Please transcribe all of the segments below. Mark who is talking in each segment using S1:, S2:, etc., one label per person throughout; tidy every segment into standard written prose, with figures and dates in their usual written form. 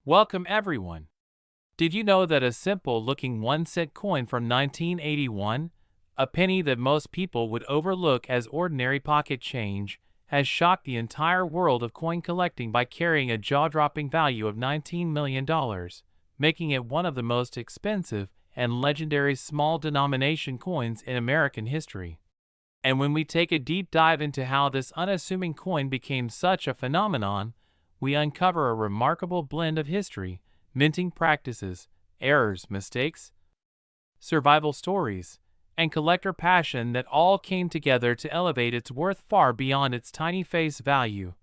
S1: Welcome everyone. Did you know that a simple-looking 1-cent coin from 1981, a penny that most people would overlook as ordinary pocket change, has shocked the entire world of coin collecting by carrying a jaw-dropping value of $19 million, making it one of the most expensive and legendary small-denomination coins in American history. And when we take a deep dive into how this unassuming coin became such a phenomenon, we uncover a remarkable blend of history, minting practices, errors, mistakes, survival stories, and collector passion that all came together to elevate its worth far beyond its tiny face value.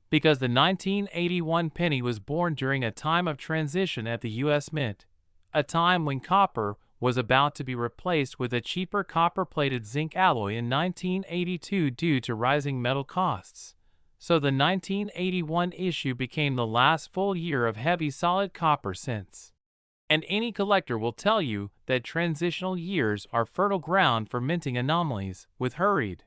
S1: Because the 1981 penny was born during a time of transition at the U.S. Mint, a time when copper was about to be replaced with a cheaper copper-plated zinc alloy in 1982 due to rising metal costs. So the 1981 issue became the last full year of heavy solid copper since. And any collector will tell you that transitional years are fertile ground for minting anomalies with hurried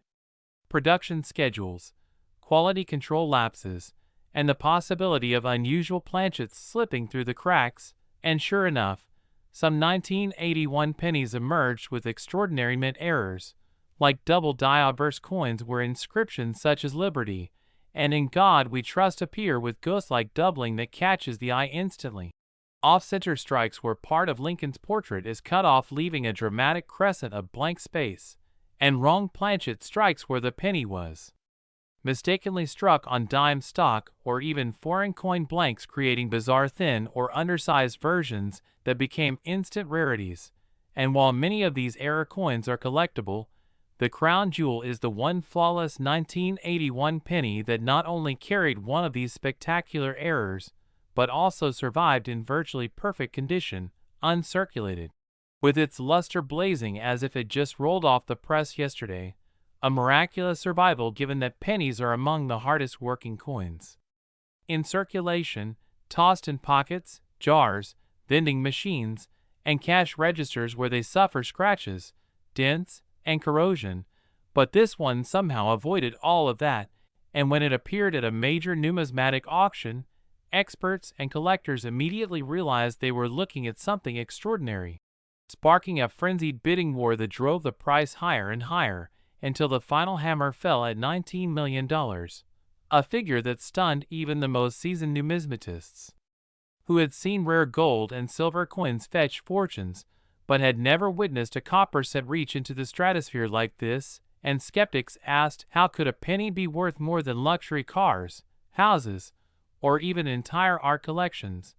S1: production schedules, quality control lapses, and the possibility of unusual planchets slipping through the cracks. And sure enough, some 1981 pennies emerged with extraordinary mint errors, like double die-obverse coins where inscriptions such as Liberty and In God We Trust appear with ghost-like doubling that catches the eye instantly. Off-center strikes where part of Lincoln's portrait is cut off, leaving a dramatic crescent of blank space, and wrong planchet strikes where the penny was mistakenly struck on dime stock, or even foreign coin blanks, creating bizarre thin or undersized versions that became instant rarities. And while many of these error coins are collectible, the crown jewel is the one flawless 1981 penny that not only carried one of these spectacular errors, but also survived in virtually perfect condition, uncirculated, with its luster blazing as if it just rolled off the press yesterday. A miraculous survival given that pennies are among the hardest working coins in circulation, tossed in pockets, jars, vending machines, and cash registers where they suffer scratches, dents, and corrosion. But this one somehow avoided all of that, and when it appeared at a major numismatic auction, experts and collectors immediately realized they were looking at something extraordinary, sparking a frenzied bidding war that drove the price higher and higher until the final hammer fell at $19 million, a figure that stunned even the most seasoned numismatists, who had seen rare gold and silver coins fetch fortunes, but had never witnessed a copper set reach into the stratosphere like this. And skeptics asked, how could a penny be worth more than luxury cars, houses, or even entire art collections?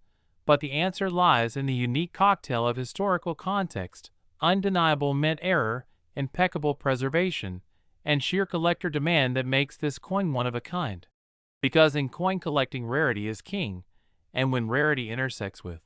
S1: But the answer lies in the unique cocktail of historical context, undeniable mint error, impeccable preservation, and sheer collector demand that makes this coin one of a kind. Because in coin collecting, rarity is king, and when rarity intersects with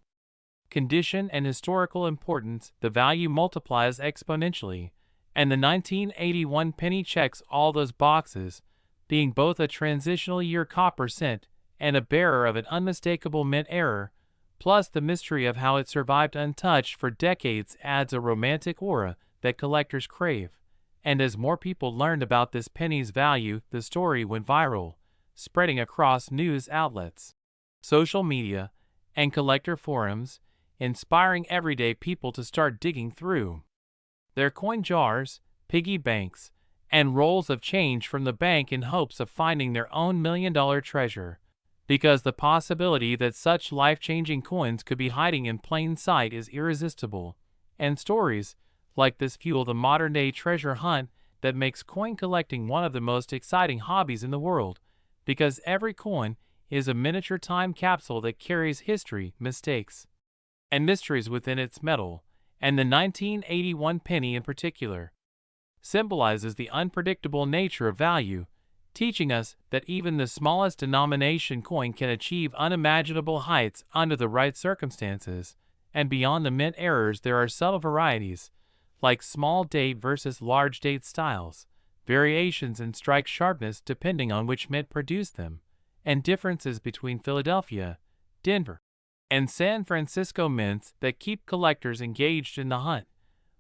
S1: condition and historical importance, the value multiplies exponentially. And the 1981 penny checks all those boxes, being both a transitional year copper cent and a bearer of an unmistakable mint error, plus the mystery of how it survived untouched for decades adds a romantic aura that collectors crave. And as more people learned about this penny's value, the story went viral, spreading across news outlets, social media, and collector forums, inspiring everyday people to start digging through their coin jars, piggy banks, and rolls of change from the bank in hopes of finding their own million-dollar treasure. Because the possibility that such life-changing coins could be hiding in plain sight is irresistible, and stories like this fuel the modern-day treasure hunt that makes coin collecting one of the most exciting hobbies in the world, because every coin is a miniature time capsule that carries history, mistakes, and mysteries within its metal. And the 1981 penny in particular symbolizes the unpredictable nature of value, teaching us that even the smallest denomination coin can achieve unimaginable heights under the right circumstances. And beyond the mint errors, there are subtle varieties, like small date versus large date styles, variations in strike sharpness depending on which mint produced them, and differences between Philadelphia, Denver, and San Francisco mints that keep collectors engaged in the hunt.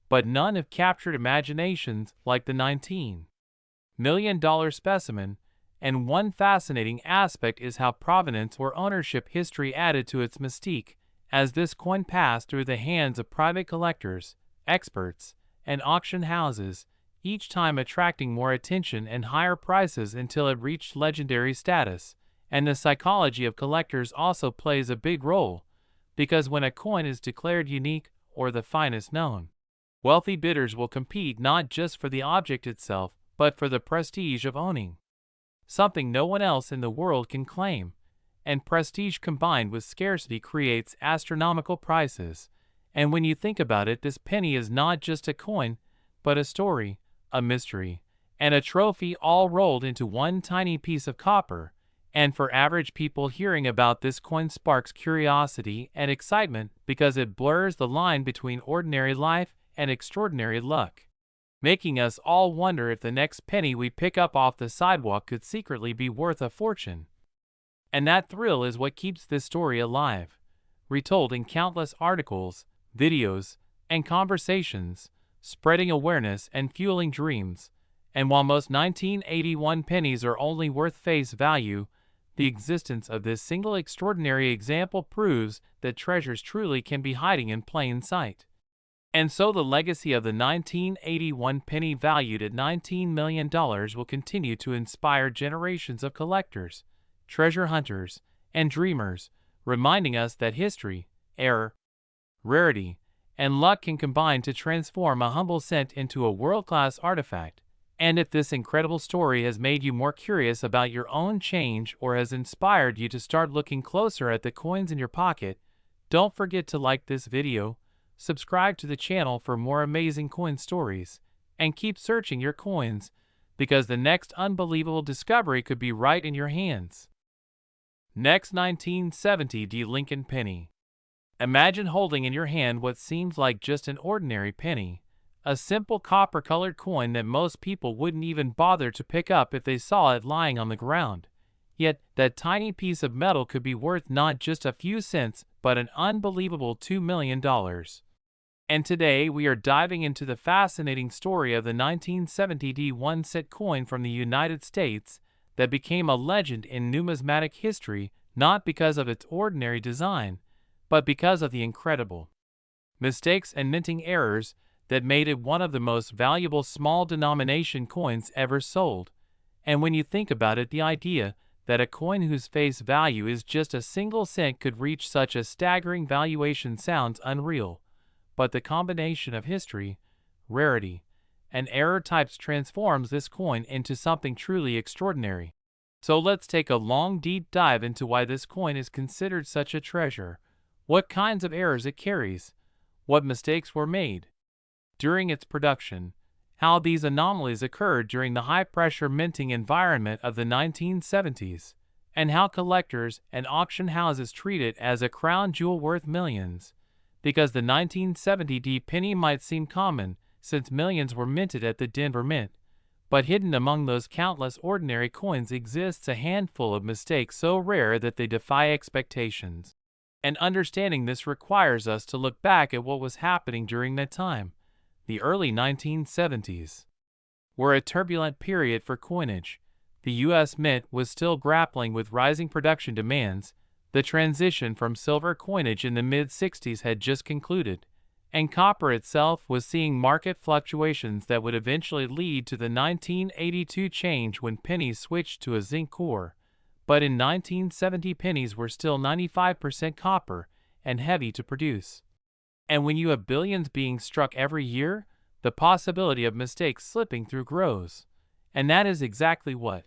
S1: But none have captured imaginations like the $19 million specimen, and one fascinating aspect is how provenance or ownership history added to its mystique, as this coin passed through the hands of private collectors, experts, and auction houses, each time attracting more attention and higher prices until it reached legendary status. And the psychology of collectors also plays a big role, because when a coin is declared unique or the finest known, wealthy bidders will compete not just for the object itself, but for the prestige of owning something no one else in the world can claim. And prestige combined with scarcity creates astronomical prices. And when you think about it, this penny is not just a coin, but a story, a mystery, and a trophy all rolled into one tiny piece of copper. And for average people, hearing about this coin sparks curiosity and excitement because it blurs the line between ordinary life and extraordinary luck, making us all wonder if the next penny we pick up off the sidewalk could secretly be worth a fortune. And that thrill is what keeps this story alive, retold in countless articles, videos, and conversations, spreading awareness and fueling dreams. And while most 1981 pennies are only worth face value, the existence of this single extraordinary example proves that treasures truly can be hiding in plain sight. And so the legacy of the 1981 penny, valued at $19 million, will continue to inspire generations of collectors, treasure hunters, and dreamers, reminding us that history, error, rarity, and luck can combine to transform a humble cent into a world-class artifact. And if this incredible story has made you more curious about your own change or has inspired you to start looking closer at the coins in your pocket, don't forget to like this video, subscribe to the channel for more amazing coin stories, and keep searching your coins, because the next unbelievable discovery could be right in your hands. Next, 1970 D Lincoln penny. Imagine holding in your hand what seems like just an ordinary penny, a simple copper-colored coin that most people wouldn't even bother to pick up if they saw it lying on the ground. Yet, that tiny piece of metal could be worth not just a few cents, but an unbelievable $2 million. And today we are diving into the fascinating story of the 1970 D 1-cent coin from the United States that became a legend in numismatic history, not because of its ordinary design, but because of the incredible mistakes and minting errors that made it one of the most valuable small-denomination coins ever sold. And when you think about it, the idea that a coin whose face value is just a single cent could reach such a staggering valuation sounds unreal. But the combination of history, rarity, and error types transforms this coin into something truly extraordinary. So let's take a long, deep dive into why this coin is considered such a treasure, what kinds of errors it carries, what mistakes were made during its production, how these anomalies occurred during the high-pressure minting environment of the 1970s, and how collectors and auction houses treat it as a crown jewel worth millions. Because the 1970 D penny might seem common, since millions were minted at the Denver Mint, but hidden among those countless ordinary coins exists a handful of mistakes so rare that they defy expectations. And understanding this requires us to look back at what was happening during that time. The early 1970s were a turbulent period for coinage. The U.S. Mint was still grappling with rising production demands. The transition from silver coinage in the mid-60s had just concluded, and copper itself was seeing market fluctuations that would eventually lead to the 1982 change when pennies switched to a zinc core. But in 1970, pennies were still 95% copper and heavy to produce. And when you have billions being struck every year, the possibility of mistakes slipping through grows. And that is exactly what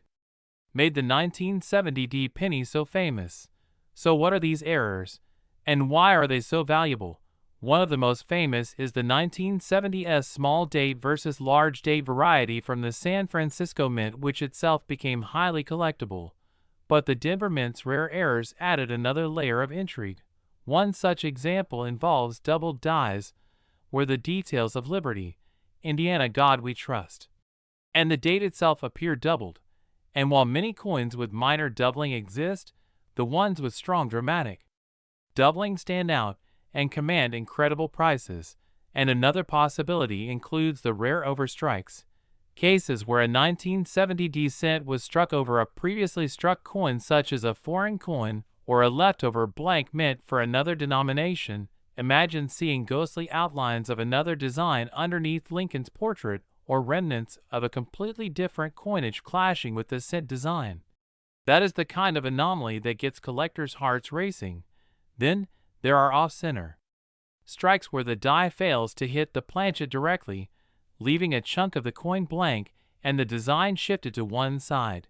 S1: made the 1970 D penny so famous. So what are these errors, and why are they so valuable? One of the most famous is the 1970s small date versus large date variety from the San Francisco Mint, which itself became highly collectible. But the Denver Mint's rare errors added another layer of intrigue. One such example involves doubled dies, where the details of Liberty, Indiana God We Trust, and the date itself appear doubled. And while many coins with minor doubling exist, the ones with strong dramatic doubling stand out and command incredible prices. And another possibility includes the rare overstrikes. Cases where a 1970 D cent was struck over a previously struck coin, such as a foreign coin or a leftover blank mint for another denomination. Imagine seeing ghostly outlines of another design underneath Lincoln's portrait, or remnants of a completely different coinage clashing with the cent design. That is the kind of anomaly that gets collectors' hearts racing. Then there are off-center strikes where the die fails to hit the planchet directly, leaving a chunk of the coin blank and the design shifted to one side.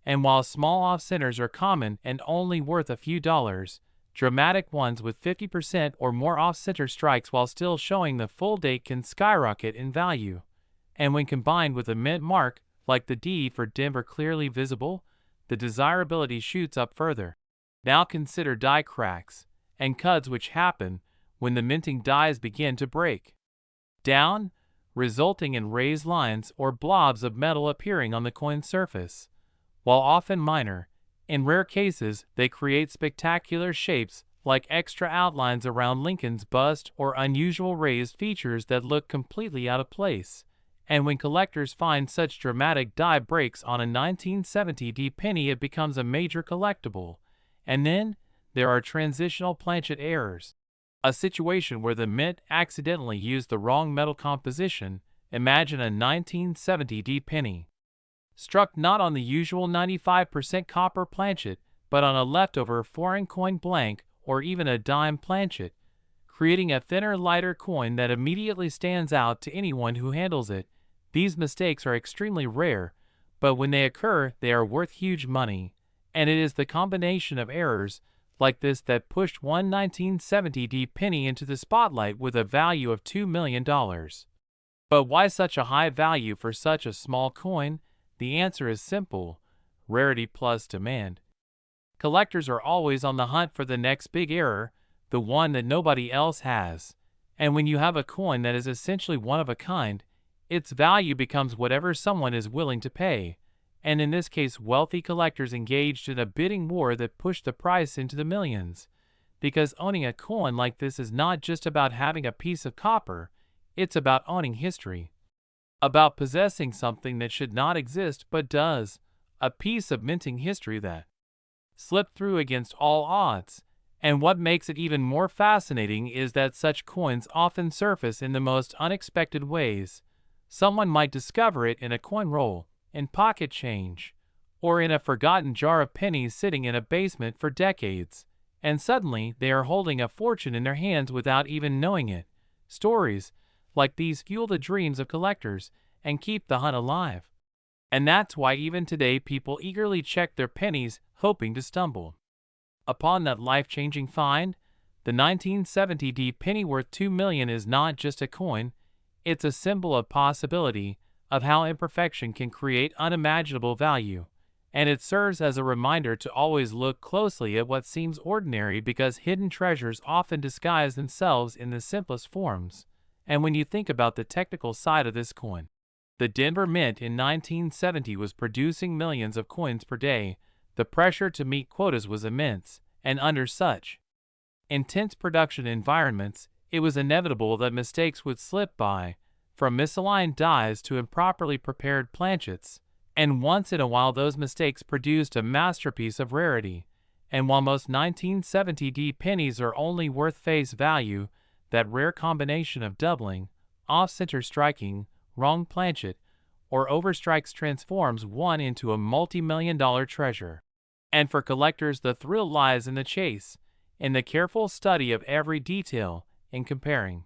S1: And while small off-centers are common and only worth a few dollars, dramatic ones with 50% or more off-center strikes while still showing the full date can skyrocket in value. And when combined with a mint mark, like the D for Denver, clearly visible, the desirability shoots up further. Now consider die cracks and cuts, which happen when the minting dies begin to break down, resulting in raised lines or blobs of metal appearing on the coin surface. While often minor, in rare cases they create spectacular shapes like extra outlines around Lincoln's bust or unusual raised features that look completely out of place. And when collectors find such dramatic die breaks on a 1970 D penny, it becomes a major collectible. And then there are transitional planchet errors, a situation where the mint accidentally used the wrong metal composition. Imagine a 1970 D penny struck not on the usual 95% copper planchet, but on a leftover foreign coin blank or even a dime planchet, creating a thinner, lighter coin that immediately stands out to anyone who handles it. These mistakes are extremely rare, but when they occur, they are worth huge money. And it is the combination of errors like this that pushed one 1970 D penny into the spotlight with a value of $2 million. But why such a high value for such a small coin? The answer is simple: rarity plus demand. Collectors are always on the hunt for the next big error, the one that nobody else has. And when you have a coin that is essentially one of a kind, its value becomes whatever someone is willing to pay. And in this case, wealthy collectors engaged in a bidding war that pushed the price into the millions. Because owning a coin like this is not just about having a piece of copper, it's about owning history. About possessing something that should not exist but does, a piece of minting history that slipped through against all odds. And what makes it even more fascinating is that such coins often surface in the most unexpected ways. Someone might discover it in a coin roll, in pocket change, or in a forgotten jar of pennies sitting in a basement for decades, and suddenly they are holding a fortune in their hands without even knowing it. Stories like these fuel the dreams of collectors and keep the hunt alive. And that's why even today people eagerly check their pennies, hoping to stumble upon that life-changing find. The 1970 D penny worth $2 million is not just a coin, it's a symbol of possibility, of how imperfection can create unimaginable value. And it serves as a reminder to always look closely at what seems ordinary, because hidden treasures often disguise themselves in the simplest forms. And when you think about the technical side of this coin, the Denver Mint in 1970 was producing millions of coins per day. The pressure to meet quotas was immense, and under such intense production environments, it was inevitable that mistakes would slip by, from misaligned dies to improperly prepared planchets. And once in a while those mistakes produced a masterpiece of rarity. And while most 1970 D pennies are only worth face value, that rare combination of doubling, off-center striking, wrong planchet, or overstrikes transforms one into a multi-million-dollar treasure. And for collectors, the thrill lies in the chase, in the careful study of every detail, in comparing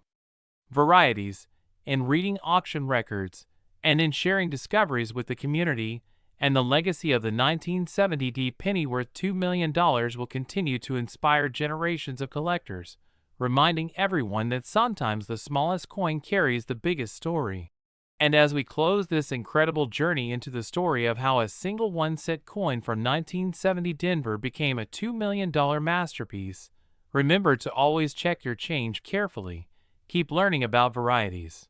S1: varieties, in reading auction records, and in sharing discoveries with the community. And the legacy of the 1970 D penny worth $2 million will continue to inspire generations of collectors, reminding everyone that sometimes the smallest coin carries the biggest story. And as we close this incredible journey into the story of how a single 1-cent coin from 1970 Denver became a $2 million masterpiece, remember to always check your change carefully, keep learning about varieties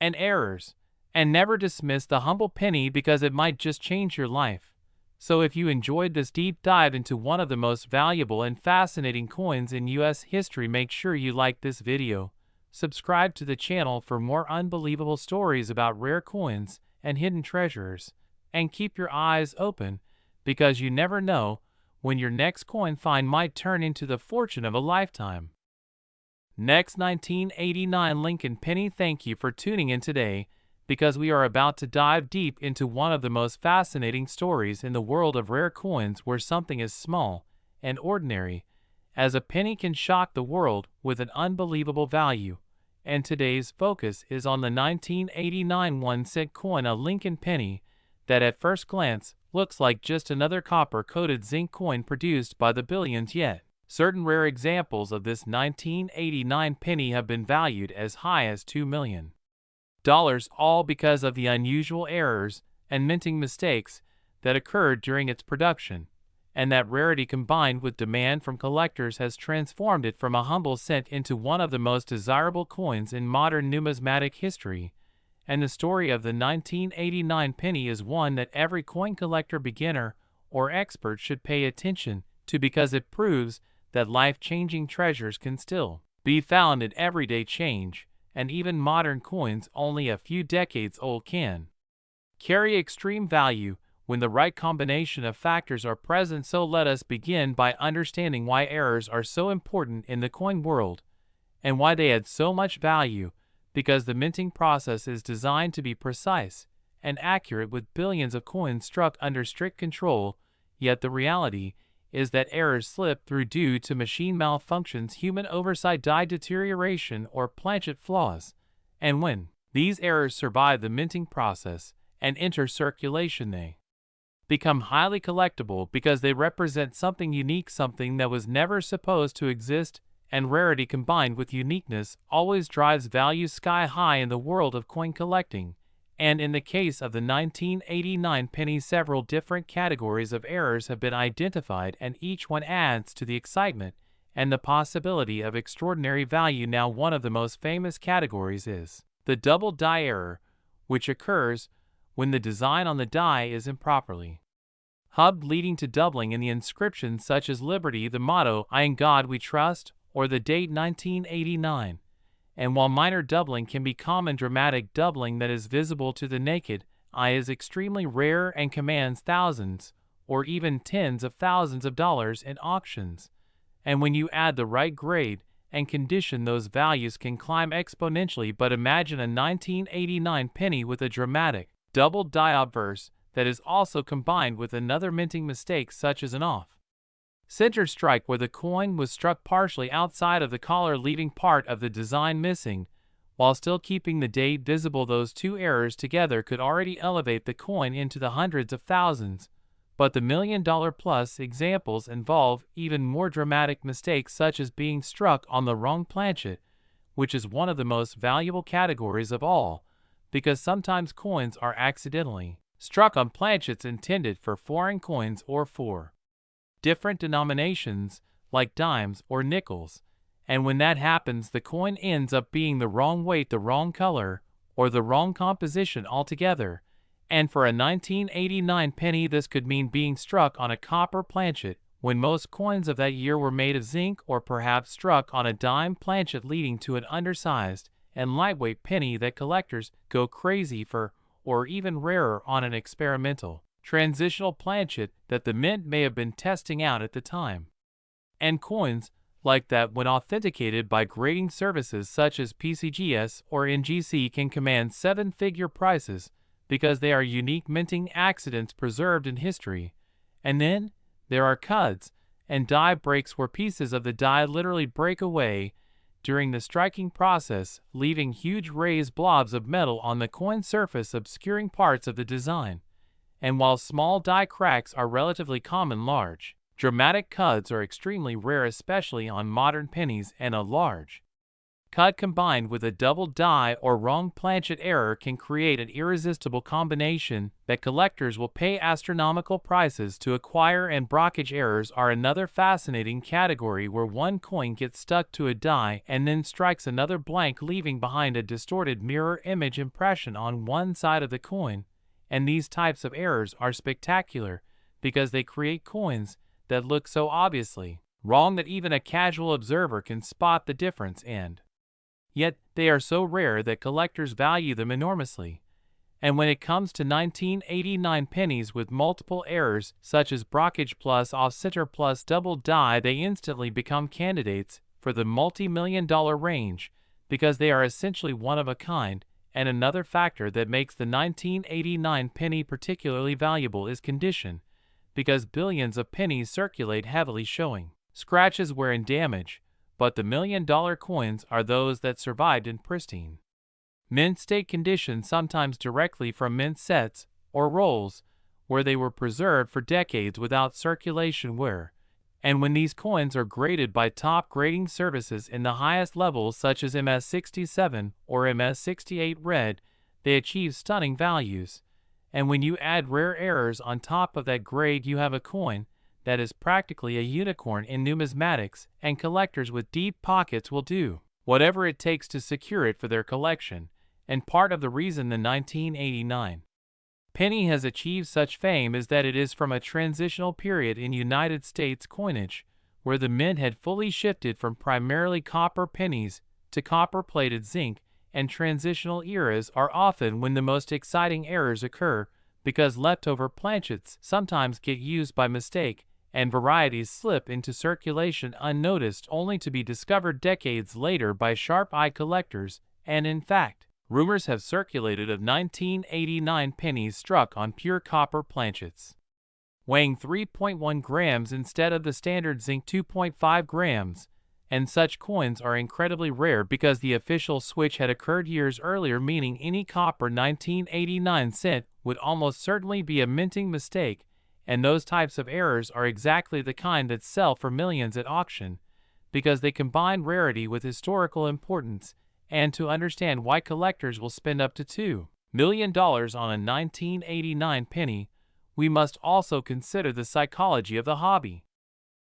S1: and errors, and never dismiss the humble penny, because it might just change your life. So if you enjoyed this deep dive into one of the most valuable and fascinating coins in U.S. history, make sure you like this video, subscribe to the channel for more unbelievable stories about rare coins, and hidden treasures. And keep your eyes open, because you never know when your next coin find might turn into the fortune of a lifetime. Next, 1989 Lincoln Penny. Thank you for tuning in today, because we are about to dive deep into one of the most fascinating stories in the world of rare coins, where something as small and ordinary as a penny can shock the world with an unbelievable value. And today's focus is on the 1989 1-cent coin, a Lincoln penny that at first glance looks like just another copper-coated zinc coin produced by the billions. Yet certain rare examples of this 1989 penny have been valued as high as $2 million, all because of the unusual errors and minting mistakes that occurred during its production. And that rarity, combined with demand from collectors, has transformed it from a humble cent into one of the most desirable coins in modern numismatic history. And the story of the 1989 penny is one that every coin collector, beginner or expert, should pay attention to, because it proves that life-changing treasures can still be found in everyday change, and even modern coins only a few decades old can carry extreme value when the right combination of factors are present. So let us begin by understanding why errors are so important in the coin world, and why they add so much value, because the minting process is designed to be precise and accurate, with billions of coins struck under strict control. Yet the reality is that errors slip through due to machine malfunctions, human oversight, die deterioration, or planchet flaws. And when these errors survive the minting process and enter circulation, they become highly collectible, because they represent something unique, something that was never supposed to exist. And rarity combined with uniqueness always drives value sky high in the world of coin collecting. And in the case of the 1989 penny, several different categories of errors have been identified, and each one adds to the excitement and the possibility of extraordinary value. Now, one of the most famous categories is the double die error, which occurs when the design on the die is improperly hubbed, leading to doubling in the inscription, such as Liberty, the motto "I in God We Trust," or the date 1989. And while minor doubling can be common, dramatic doubling that is visible to the naked eye is extremely rare and commands thousands or even tens of thousands of dollars in auctions. And when you add the right grade and condition, those values can climb exponentially. But imagine a 1989 penny with a dramatic double die obverse that is also combined with another minting mistake, such as an off-center strike where the coin was struck partially outside of the collar, leaving part of the design missing, while still keeping the date visible. Those two errors together could already elevate the coin into the hundreds of thousands. But the million-dollar-plus examples involve even more dramatic mistakes, such as being struck on the wrong planchet, which is one of the most valuable categories of all, because sometimes coins are accidentally struck on planchets intended for foreign coins or for different denominations, like dimes or nickels. And when that happens, the coin ends up being the wrong weight, the wrong color, or the wrong composition altogether. And for a 1989 penny, this could mean being struck on a copper planchet when most coins of that year were made of zinc, or perhaps struck on a dime planchet, leading to an undersized and lightweight penny that collectors go crazy for, or even rarer, on an experimental transitional planchet that the mint may have been testing out at the time. And coins like that, when authenticated by grading services such as PCGS or NGC, can command seven-figure prices, because they are unique minting accidents preserved in history. And then there are cuts and die breaks, where pieces of the die literally break away during the striking process, leaving huge raised blobs of metal on the coin surface, obscuring parts of the design. And while small die cracks are relatively common, large, dramatic cuts are extremely rare, especially on modern pennies. And a large cut combined with a double die or wrong planchet error can create an irresistible combination that collectors will pay astronomical prices to acquire. And blockage errors are another fascinating category, where one coin gets stuck to a die and then strikes another blank, leaving behind a distorted mirror image impression on one side of the coin. And these types of errors are spectacular, because they create coins that look so obviously wrong that even a casual observer can spot the difference, and yet they are so rare that collectors value them enormously. And when it comes to 1989 pennies with multiple errors, such as brockage plus off-center plus double die, they instantly become candidates for the multi-million-dollar range because they are essentially one of a kind. And another factor that makes the 1989 penny particularly valuable is condition, because billions of pennies circulate heavily showing scratches, wear, and damage, but the million-dollar coins are those that survived in pristine mint state condition, sometimes directly from mint sets or rolls, where they were preserved for decades without circulation wear. And when these coins are graded by top grading services in the highest levels such as MS67 or MS68 red, they achieve stunning values. And when you add rare errors on top of that grade, you have a coin that is practically a unicorn in numismatics, and collectors with deep pockets will do whatever it takes to secure it for their collection. And part of the reason the 1989 penny has achieved such fame is that it is from a transitional period in United States coinage, where the mint had fully shifted from primarily copper pennies to copper-plated zinc, and transitional eras are often when the most exciting errors occur, because leftover planchets sometimes get used by mistake, and varieties slip into circulation unnoticed only to be discovered decades later by sharp-eyed collectors. And in fact, rumors have circulated of 1989 pennies struck on pure copper planchets, weighing 3.1 grams instead of the standard zinc 2.5 grams, and such coins are incredibly rare because the official switch had occurred years earlier, meaning any copper 1989 cent would almost certainly be a minting mistake, and those types of errors are exactly the kind that sell for millions at auction, because they combine rarity with historical importance. And to understand why collectors will spend up to $2 million on a 1989 penny, we must also consider the psychology of the hobby.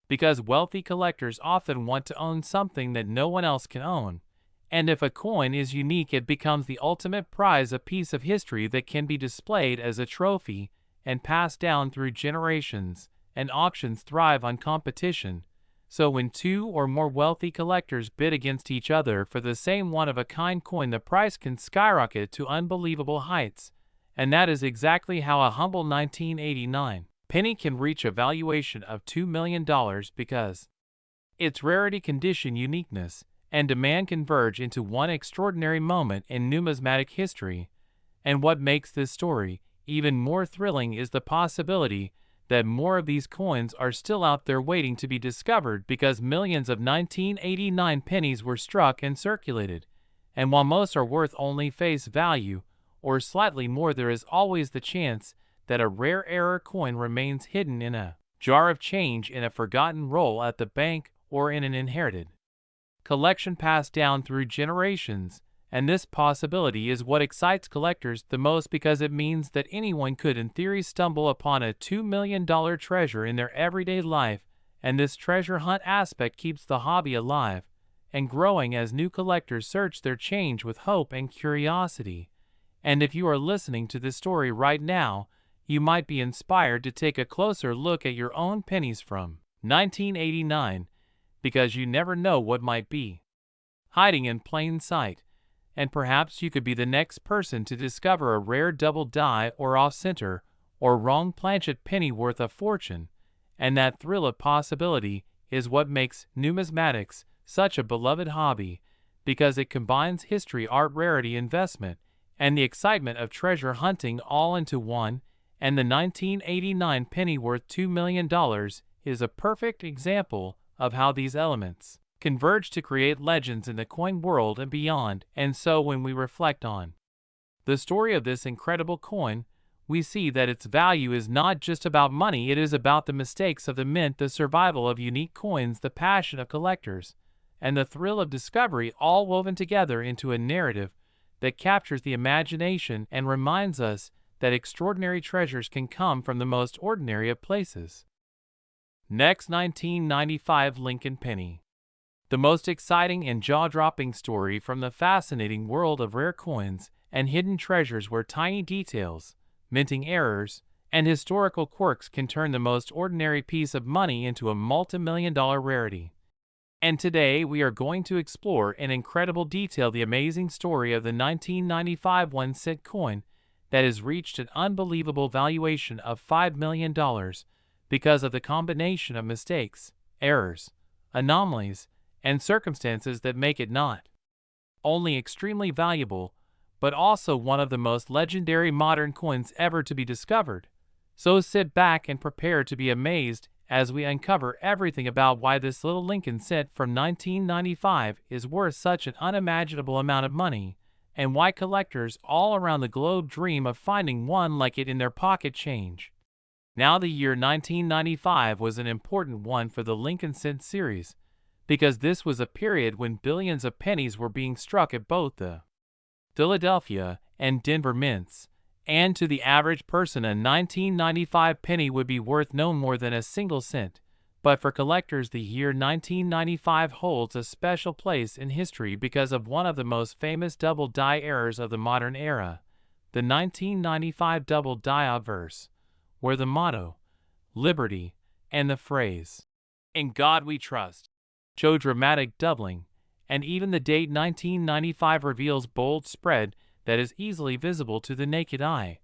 S1: Because wealthy collectors often want to own something that no one else can own, and if a coin is unique, it becomes the ultimate prize, a piece of history that can be displayed as a trophy and passed down through generations, and auctions thrive on competition. So when two or more wealthy collectors bid against each other for the same one-of-a-kind coin, the price can skyrocket to unbelievable heights. And that is exactly how a humble 1989 penny can reach a valuation of $2 million, because its rarity, condition, uniqueness, and demand converge into one extraordinary moment in numismatic history. And what makes this story even more thrilling is the possibility that more of these coins are still out there waiting to be discovered, because millions of 1989 pennies were struck and circulated. And while most are worth only face value, or slightly more, there is always the chance that a rare error coin remains hidden in a jar of change, in a forgotten roll at the bank, or in an inherited collection passed down through generations. And this possibility is what excites collectors the most, because it means that anyone could in theory stumble upon a $2 million treasure in their everyday life, and this treasure hunt aspect keeps the hobby alive and growing as new collectors search their change with hope and curiosity. And if you are listening to this story right now, you might be inspired to take a closer look at your own pennies from 1989, because you never know what might be hiding in plain sight. And perhaps you could be the next person to discover a rare double die or off-center or wrong planchet penny worth a fortune. And that thrill of possibility is what makes numismatics such a beloved hobby, because it combines history, art, rarity, investment, and the excitement of treasure hunting all into one. And the 1989 penny worth $2 million is a perfect example of how these elements converge to create legends in the coin world and beyond. And so when we reflect on the story of this incredible coin, we see that its value is not just about money, it is about the mistakes of the mint, the survival of unique coins, the passion of collectors, and the thrill of discovery, all woven together into a narrative that captures the imagination and reminds us that extraordinary treasures can come from the most ordinary of places. Next, 1995 Lincoln Penny. The most exciting and jaw-dropping story from the fascinating world of rare coins and hidden treasures, where tiny details, minting errors, and historical quirks can turn the most ordinary piece of money into a multi-million-dollar rarity. And today we are going to explore in incredible detail the amazing story of the 1995 1-cent coin that has reached an unbelievable valuation of $5 million because of the combination of mistakes, errors, anomalies, and circumstances that make it not only extremely valuable, but also one of the most legendary modern coins ever to be discovered. So sit back and prepare to be amazed as we uncover everything about why this little Lincoln cent from 1995 is worth such an unimaginable amount of money, and why collectors all around the globe dream of finding one like it in their pocket change. Now, the year 1995 was an important one for the Lincoln cent series, because this was a period when billions of pennies were being struck at both the Philadelphia and Denver mints, and to the average person a 1995 penny would be worth no more than a single cent. But for collectors, the year 1995 holds a special place in history because of one of the most famous double die errors of the modern era, the 1995 double die obverse, where the motto, "Liberty," and the phrase, "In God We Trust," show dramatic doubling, and even the date 1995 reveals bold spread that is easily visible to the naked eye.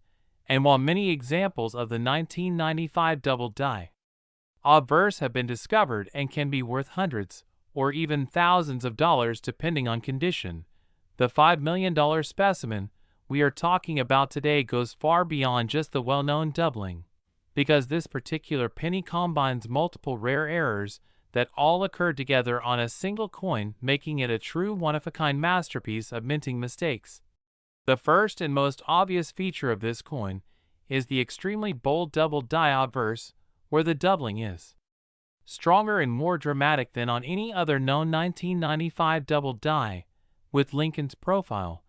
S1: And while many examples of the 1995 double die obverse have been discovered and can be worth hundreds or even thousands of dollars depending on condition, the $5 million specimen we are talking about today goes far beyond just the well-known doubling, because this particular penny combines multiple rare errors that all occurred together on a single coin, making it a true one-of-a-kind masterpiece of minting mistakes. The first and most obvious feature of this coin is the extremely bold double die obverse, where the doubling is stronger and more dramatic than on any other known 1995 double die, with Lincoln's profile,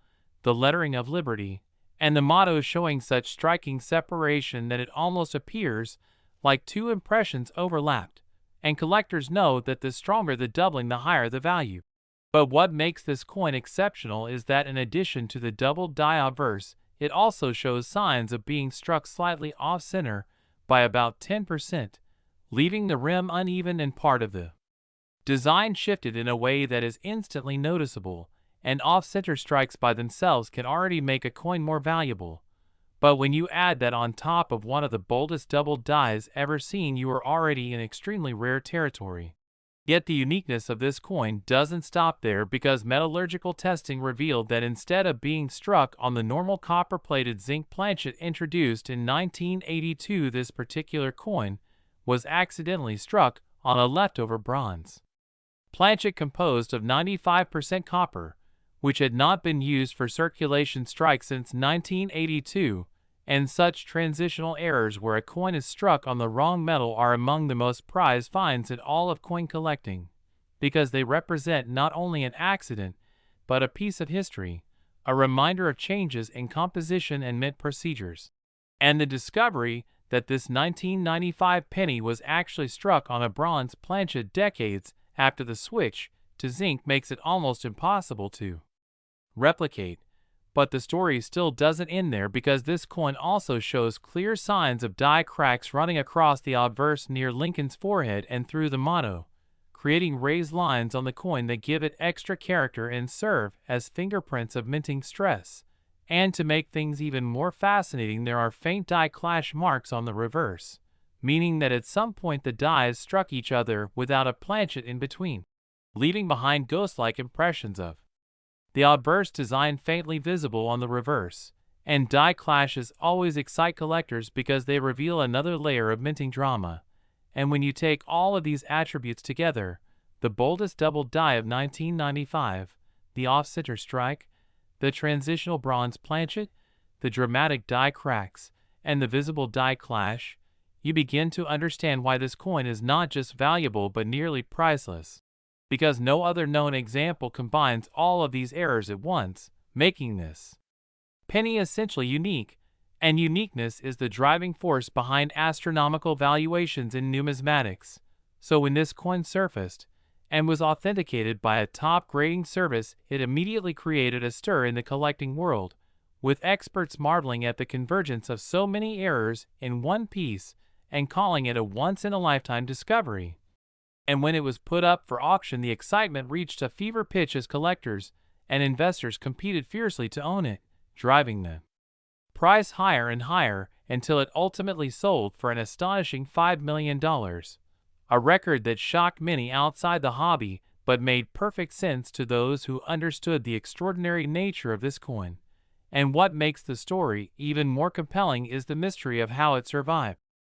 S1: the lettering of Liberty, and the motto showing such striking separation that it almost appears like two impressions overlapped, and collectors know that the stronger the doubling, the higher the value. But what makes this coin exceptional is that in addition to the double die obverse, it also shows signs of being struck slightly off-center by about 10%, leaving the rim uneven and part of the design shifted in a way that is instantly noticeable, and off-center strikes by themselves can already make a coin more valuable. But when you add that on top of one of the boldest double dies ever seen, you are already in extremely rare territory. Yet the uniqueness of this coin doesn't stop there, because metallurgical testing revealed that instead of being struck on the normal copper-plated zinc planchet introduced in 1982, this particular coin was accidentally struck on a leftover bronze planchet composed of 95% copper, which had not been used for circulation strikes since 1982, and such transitional errors where a coin is struck on the wrong metal are among the most prized finds in all of coin collecting, because they represent not only an accident, but a piece of history, a reminder of changes in composition and mint procedures. And the discovery that this 1995 penny was actually struck on a bronze planchet decades after the switch to zinc makes it almost impossible to replicate. But the story still doesn't end there, because this coin also shows clear signs of die cracks running across the obverse near Lincoln's forehead and through the motto, creating raised lines on the coin that give it extra character and serve as fingerprints of minting stress. And to make things even more fascinating, there are faint die clash marks on the reverse, meaning that at some point the dies struck each other without a planchet in between, leaving behind ghost-like impressions of the obverse design faintly visible on the reverse. And die clashes always excite collectors because they reveal another layer of minting drama. And when you take all of these attributes together, the boldest double die of 1995, the off-center strike, the transitional bronze planchet, the dramatic die cracks, and the visible die clash, you begin to understand why this coin is not just valuable but nearly priceless, because no other known example combines all of these errors at once, making this penny essentially unique. And uniqueness is the driving force behind astronomical valuations in numismatics. So when this coin surfaced and was authenticated by a top grading service, it immediately created a stir in the collecting world, with experts marveling at the convergence of so many errors in one piece and calling it a once-in-a-lifetime discovery. And when it was put up for auction, the excitement reached a fever pitch as collectors and investors competed fiercely to own it, driving the priced higher and higher until it ultimately sold for an astonishing $5 million. A record that shocked many outside the hobby but made perfect sense to those who understood the extraordinary nature of this coin. And what makes the story even more compelling is the mystery of how it survived.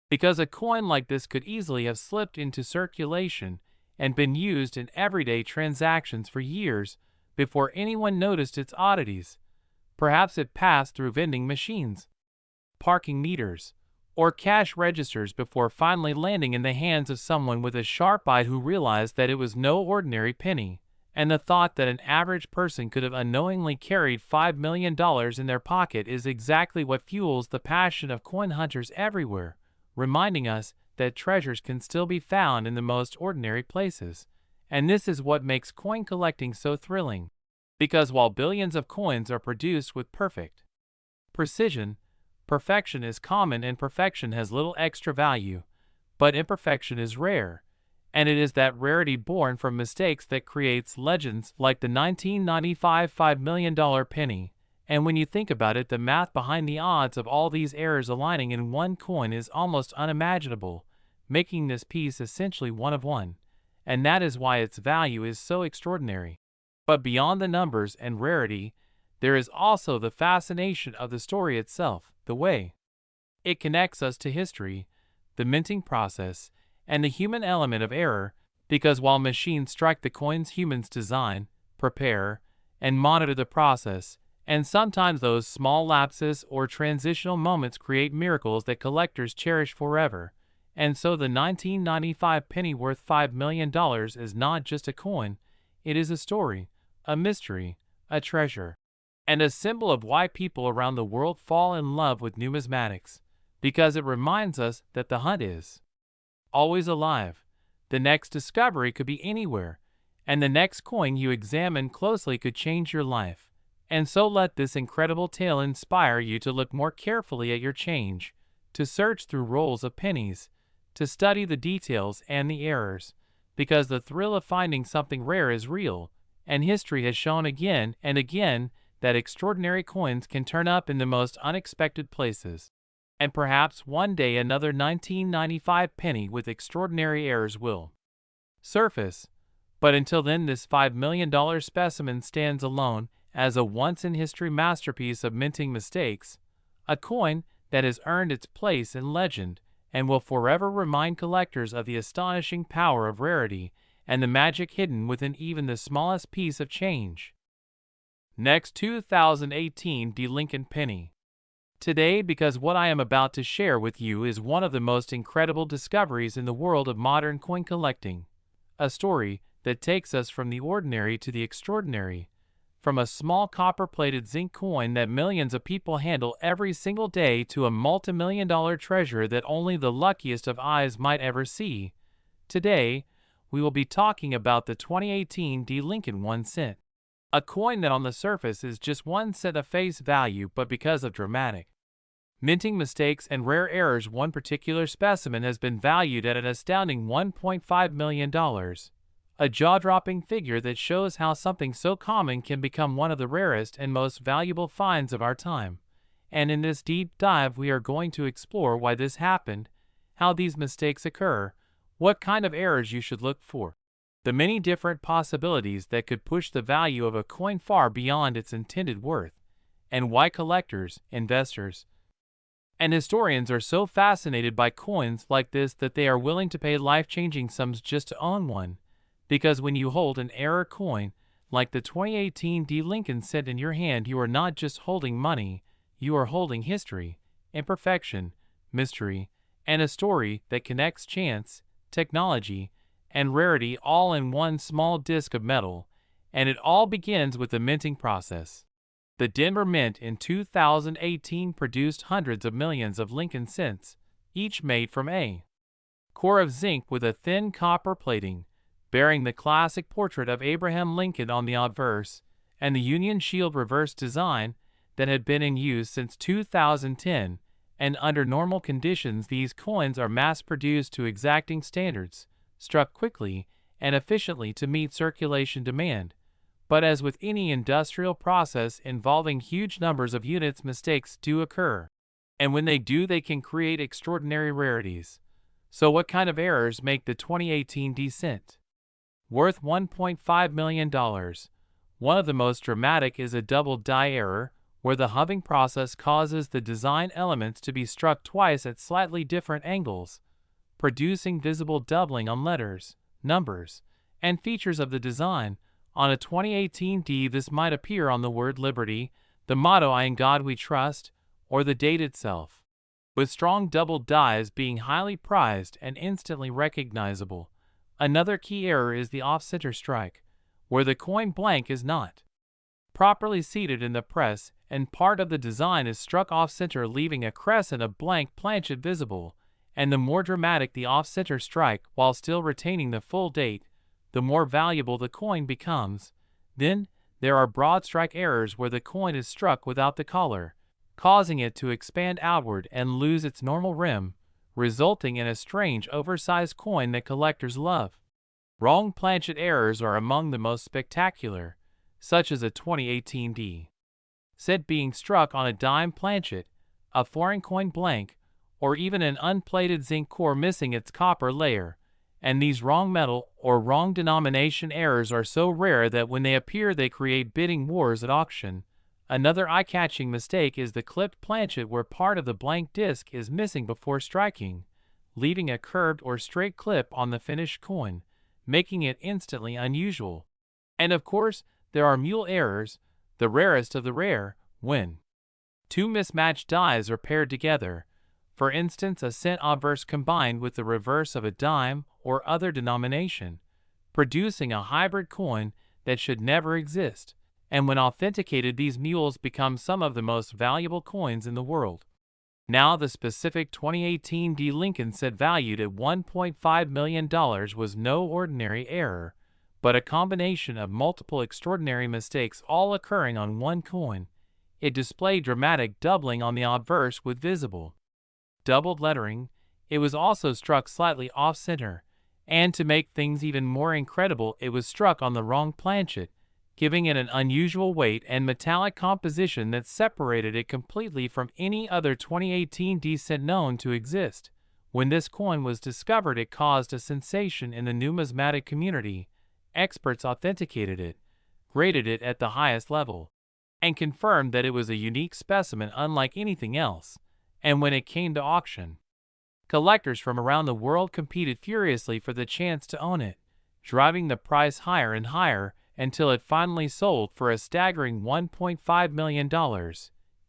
S1: Because a coin like this could easily have slipped into circulation and been used in everyday transactions for years before anyone noticed its oddities. Perhaps it passed through vending machines, parking meters, or cash registers before finally landing in the hands of someone with a sharp eye who realized that it was no ordinary penny. And the thought that an average person could have unknowingly carried $5 million in their pocket is exactly what fuels the passion of coin hunters everywhere, reminding us that treasures can still be found in the most ordinary places. And this is what makes coin collecting so thrilling. Because while billions of coins are produced with perfect precision, perfection is common and perfection has little extra value, but imperfection is rare, and it is that rarity born from mistakes that creates legends like the 1995 $5 million penny. And when you think about it, the math behind the odds of all these errors aligning in one coin is almost unimaginable, making this piece essentially one of one, and that is why its value is so extraordinary. But beyond the numbers and rarity, there is also the fascination of the story itself, the way it connects us to history, the minting process, and the human element of error, because while machines strike the coins, humans design, prepare, and monitor the process, and sometimes those small lapses or transitional moments create miracles that collectors cherish forever. And so the 1995 penny worth $5 million is not just a coin, it is a story, a mystery, a treasure, and a symbol of why people around the world fall in love with numismatics, because it reminds us that the hunt is always alive. The next discovery could be anywhere, and the next coin you examine closely could change your life. And so let this incredible tale inspire you to look more carefully at your change, to search through rolls of pennies, to study the details and the errors, because the thrill of finding something rare is real, and history has shown again and again that extraordinary coins can turn up in the most unexpected places. And perhaps one day another 1995 penny with extraordinary errors will surface. But until then, this $5 million specimen stands alone as a once-in-history masterpiece of minting mistakes, a coin that has earned its place in legend and will forever remind collectors of the astonishing power of rarity and the magic hidden within even the smallest piece of change. Next, 2018 D. Lincoln Penny. Today, because what I am about to share with you is one of the most incredible discoveries in the world of modern coin collecting. A story that takes us from the ordinary to the extraordinary. From a small copper-plated zinc coin that millions of people handle every single day to a multi-million-dollar treasure that only the luckiest of eyes might ever see. Today, we will be talking about the 2018 D. Lincoln 1 cent. A coin that on the surface is just 1 cent of face value, but because of dramatic minting mistakes and rare errors, one particular specimen has been valued at an astounding $1.5 million. A jaw-dropping figure that shows how something so common can become one of the rarest and most valuable finds of our time. And in this deep dive, we are going to explore why this happened, how these mistakes occur, what kind of errors you should look for, the many different possibilities that could push the value of a coin far beyond its intended worth, and why collectors, investors, and historians are so fascinated by coins like this that they are willing to pay life-changing sums just to own one. Because when you hold an error coin, like the 2018 D. Lincoln cent in your hand, you are not just holding money, you are holding history, imperfection, mystery, and a story that connects chance, technology, and rarity all in one small disc of metal. And it all begins with the minting process. The Denver Mint in 2018 produced hundreds of millions of Lincoln cents, each made from a core of zinc with a thin copper plating, bearing the classic portrait of Abraham Lincoln on the obverse, and the Union Shield reverse design that had been in use since 2010, and under normal conditions these coins are mass-produced to exacting standards, struck quickly and efficiently to meet circulation demand. But as with any industrial process involving huge numbers of units, mistakes do occur. And when they do, they can create extraordinary rarities. So what kind of errors make the 2018 descent worth $1.5 million? One of the most dramatic is a double die error, where the hubbing process causes the design elements to be struck twice at slightly different angles, producing visible doubling on letters, numbers, and features of the design. On a 2018 D, this might appear on the word Liberty, the motto "I in God We Trust," or the date itself, with strong double dies being highly prized and instantly recognizable. Another key error is the off-center strike, where the coin blank is not properly seated in the press and part of the design is struck off-center, leaving a crescent of blank planchet visible. And the more dramatic the off-center strike while still retaining the full date, the more valuable the coin becomes. Then, there are broad strike errors where the coin is struck without the collar, causing it to expand outward and lose its normal rim, resulting in a strange oversized coin that collectors love. Wrong planchet errors are among the most spectacular, such as a 2018 D set being struck on a dime planchet, a foreign coin blank, or even an unplated zinc core missing its copper layer. And these wrong metal or wrong denomination errors are so rare that when they appear they create bidding wars at auction. Another eye-catching mistake is the clipped planchet, where part of the blank disc is missing before striking, leaving a curved or straight clip on the finished coin, making it instantly unusual. And of course, there are mule errors, the rarest of the rare, when two mismatched dies are paired together. For instance, a cent obverse combined with the reverse of a dime or other denomination, producing a hybrid coin that should never exist. And when authenticated, these mules become some of the most valuable coins in the world. Now, the specific 2018 D Lincoln set valued at $1.5 million was no ordinary error, but a combination of multiple extraordinary mistakes all occurring on one coin. It displayed dramatic doubling on the obverse with visible doubled lettering. It was also struck slightly off-center, and to make things even more incredible, it was struck on the wrong planchet, giving it an unusual weight and metallic composition that separated it completely from any other 2018 D cent known to exist. When this coin was discovered, it caused a sensation in the numismatic community. Experts authenticated it, graded it at the highest level, and confirmed that it was a unique specimen unlike anything else. And when it came to auction, collectors from around the world competed furiously for the chance to own it, driving the price higher and higher until it finally sold for a staggering $1.5 million,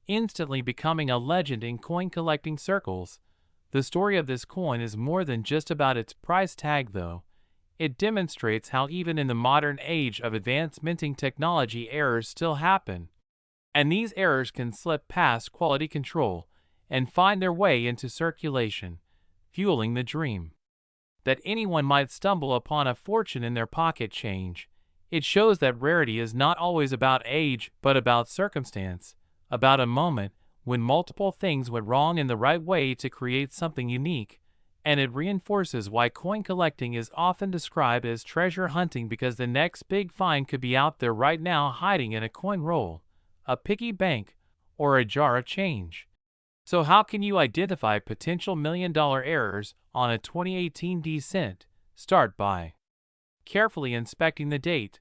S1: instantly becoming a legend in coin collecting circles. The story of this coin is more than just about its price tag, though. It demonstrates how even in the modern age of advanced minting technology, errors still happen. And these errors can slip past quality control and find their way into circulation, fueling the dream that anyone might stumble upon a fortune in their pocket change. It shows that rarity is not always about age, but about circumstance, about a moment when multiple things went wrong in the right way to create something unique. And it reinforces why coin collecting is often described as treasure hunting, because the next big find could be out there right now, hiding in a coin roll, a piggy bank, or a jar of change. So how can you identify potential million-dollar errors on a 2018 D cent? Start by carefully inspecting the date,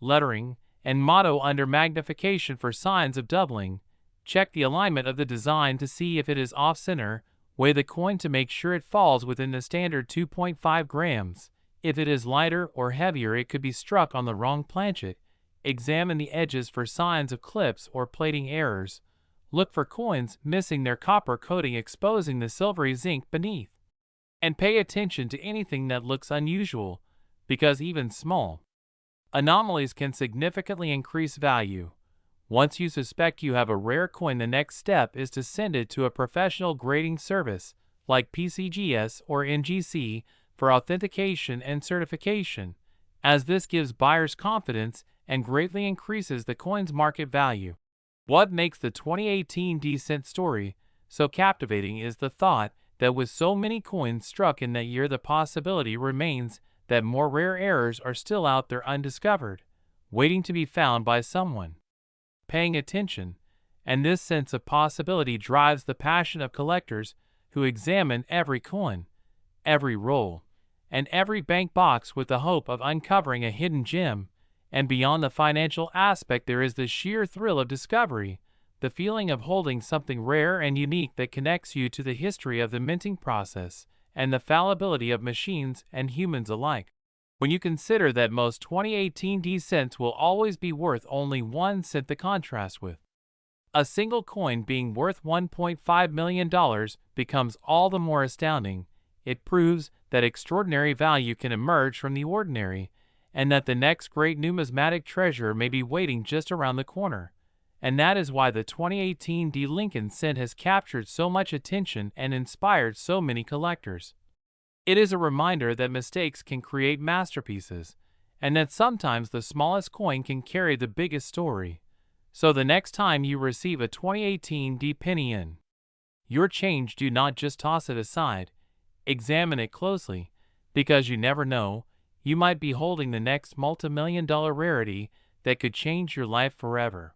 S1: lettering, and motto under magnification for signs of doubling. Check the alignment of the design to see if it is off-center. Weigh the coin to make sure it falls within the standard 2.5 grams. If it is lighter or heavier, it could be struck on the wrong planchet. Examine the edges for signs of clips or plating errors. Look for coins missing their copper coating, exposing the silvery zinc beneath. And pay attention to anything that looks unusual, because even small anomalies can significantly increase value. Once you suspect you have a rare coin, the next step is to send it to a professional grading service like PCGS or NGC for authentication and certification, as this gives buyers confidence and greatly increases the coin's market value. What makes the 2018 D cent story so captivating is the thought that with so many coins struck in that year, the possibility remains that more rare errors are still out there undiscovered, waiting to be found by someone paying attention, and this sense of possibility drives the passion of collectors who examine every coin, every roll, and every bank box with the hope of uncovering a hidden gem. And beyond the financial aspect, there is the sheer thrill of discovery, the feeling of holding something rare and unique that connects you to the history of the minting process and the fallibility of machines and humans alike. When you consider that most 2018 D cents will always be worth only 1 cent, the contrast with a single coin being worth $1.5 million becomes all the more astounding. It proves that extraordinary value can emerge from the ordinary, and that the next great numismatic treasure may be waiting just around the corner. And that is why the 2018 D Lincoln cent has captured so much attention and inspired so many collectors. It is a reminder that mistakes can create masterpieces, and that sometimes the smallest coin can carry the biggest story. So the next time you receive a 2018 D penny in your change, do not just toss it aside. Examine it closely, because you never know, you might be holding the next multi-million-dollar rarity that could change your life forever.